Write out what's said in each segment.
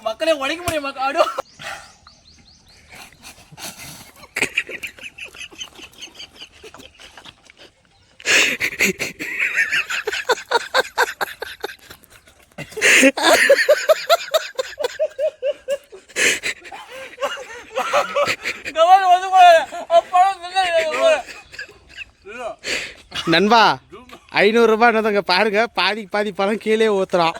மக்களே உடைக்க முடியும் ஆடோ. நண்பா 500 ரூபாய் என்னதுங்க பாருங்க, பாதி பழம் கீழே ஊத்துறான்.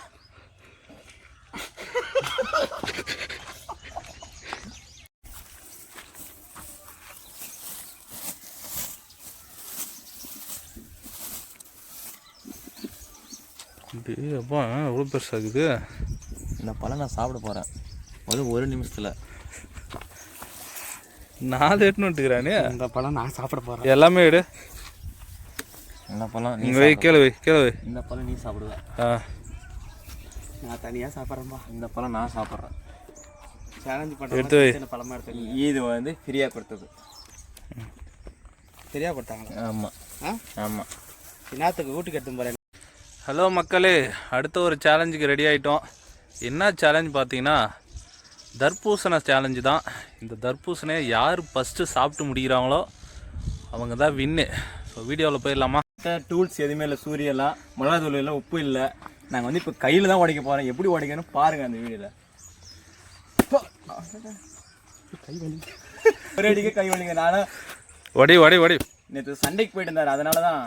அப்பா எவ்வளோ பெருசாகுது. இந்த பழம் நான் சாப்பிட போகிறேன் ஒரு நிமிஷத்தில். 4 எட்டுன்னு விட்டுக்கிறானே. இந்த பழம் நான் சாப்பிட போகிறேன். எல்லாமே எடு. இந்த பழம் நீங்கள் வை, கீழே வை. இந்த பழம் நீ சாப்பிடுவேன். நான் தனியாக சாப்பிட்றேன்பா. இந்த பழம் நான் சாப்பிட்றேன். சேலஞ்சு எடுத்து வை. பண்ணுறேன். பழமாக எடுத்து. இது வந்து ஃப்ரீயாக கொடுத்தது. ஃப்ரீயாக கொடுத்தாங்களா? ஆமாம் ஆமாம். இன்னத்துக்கு வீட்டுக்கு எடுத்து போகிறேன். ஹலோ மக்களே, அடுத்த ஒரு சேலஞ்சுக்கு ரெடி ஆகிட்டோம். என்ன சேலஞ்ச் பார்த்தீங்கன்னா தர்பூசணி சேலஞ்சு தான். இந்த தர்பூசணியை யார் ஃபஸ்ட்டு சாப்பிட்டு முடிக்கிறாங்களோ அவங்க தான் வின்னு. ஸோ வீடியோவில் போயிடலாமா? டூல்ஸ் எதுவுமே இல்லை, சூரியெல்லாம் மிளகாத்தூள் இல்லை, உப்பு இல்லை. நாங்கள் வந்து இப்போ கையில் தான் உடைக்க போகிறோம். எப்படி உடைக்கணும் பாருங்கள் அந்த வீடியோவில். கை வலி ஒரு அடிக்க கை வலிங்க. நானும் ஒடி நேற்று சண்டைக்கு போயிட்டு இருந்தார், அதனால தான்.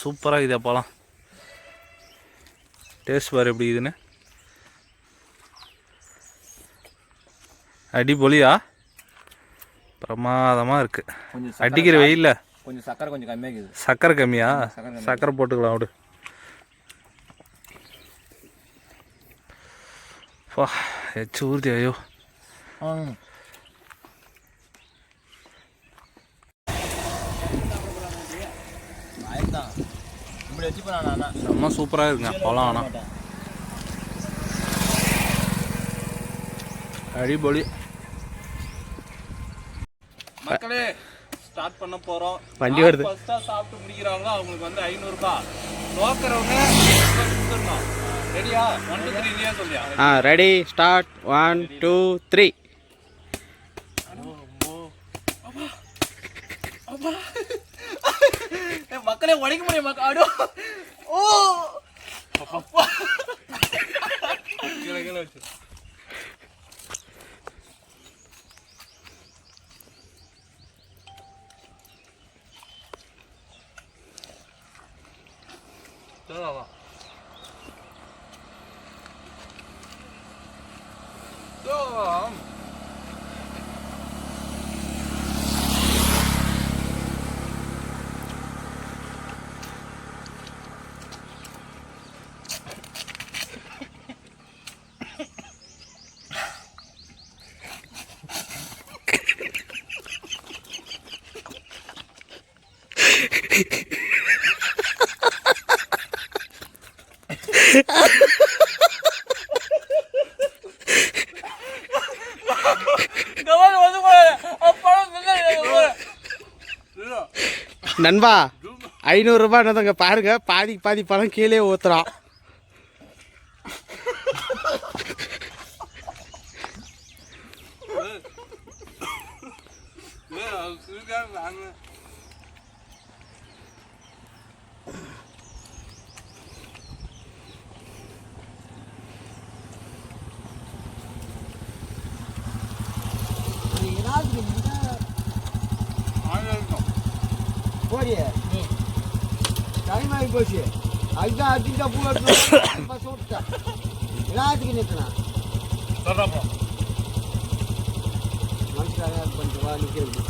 சூப்பராக இது அப்போலாம். டேஸ்ட் பாரு எப்படி இதுன்னு. அடிபொலியா பிரமாதமாக இருக்குது. அடிக்கிற வெயில்ல கொஞ்சம் சக்கரை கொஞ்சம் கம்மியாக இருக்குது. சக்கரை கம்மியா? சக்கரை போட்டுக்கலாம் விடு. வா எச்சு ஊர்த்தி. ஐயோ செம்ம சூப்பராக இருக்குங்க பழம். ஆனால் அடிபொலி. மக்களே ஸ்டார்ட் பண்ண போகிறோம். வண்டி வருது. ஃபஸ்ட்டாக சாப்பிட்டு முடிக்கிறாங்களோ அவங்களுக்கு வந்து 500 ரூபாய். நோக்கிறவங்க கொடுத்துடணும். ரெடியா? 1 2 3 இல்லையா சொல்லியா? Ready start. 1 2 3. மக்களே உடைக்க முடியும் ஆடோ. ஓ கீழே வச்சு நண்பா 500 ரூபாய் என்னதுங்க பாருங்க, பாதி பழம் கீழே ஊத்துறான். போறியே டைம் ஆகி போச்சு. அதுதான் அடிச்சா பூ எடுத்து சொல்லிட்டேன். எல்லாத்துக்கும் நிறுத்தினா மனுஷன் பண்ணிட்டு வா நிற்கிறது.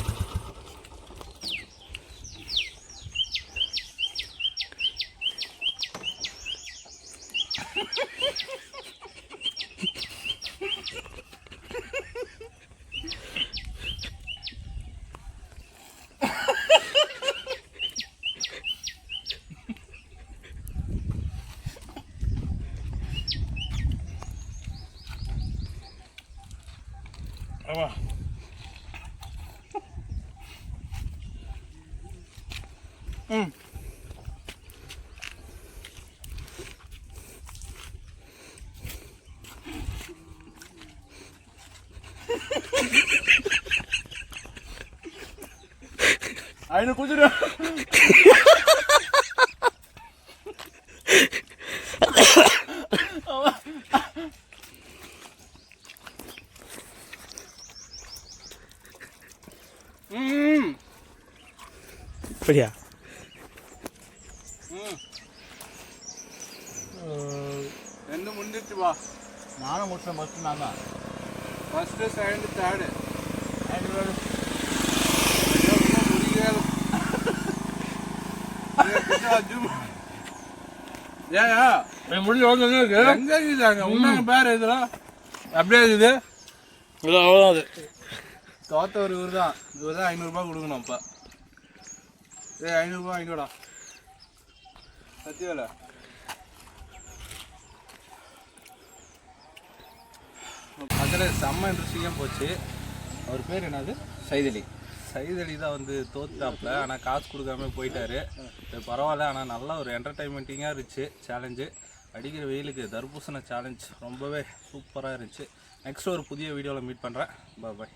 ஐநூறு குடிச்சிரு. அப்படியா? ரெண்டு முடிஞ்சிச்சு வா. நானும் முடிச்சேன். ஃபஸ்ட்டு நான் தான். First second third. அப்படியே இருக்குது. அவ்வளோதான். தோத்தவர் இவர் தான். இவர் தான் 500 ரூபாய் கொடுக்கணும். அப்போ 500 ரூபாய் வாங்கிக்கோடா சத்தியவேல. அதில் செம்ம இன்ட்ரெஸ்டிங்காக போச்சு. அவர் பேர் என்னது? சைதலி. சைதலி தான் வந்து தோத்துட்டாப்புல. ஆனால் காசு கொடுக்காம போயிட்டாரு. பரவாயில்ல. ஆனால் நல்லா ஒரு என்டர்டைன்மெண்ட்டிங்காக இருந்துச்சு சேலஞ்சு. அடிக்கிற வெயிலுக்கு தர்பூசணி சேலஞ்ச் ரொம்பவே சூப்பராக இருந்துச்சு. நெக்ஸ்ட் ஒரு புதிய வீடியோவில் மீட் பண்ணுறேன். பாய்.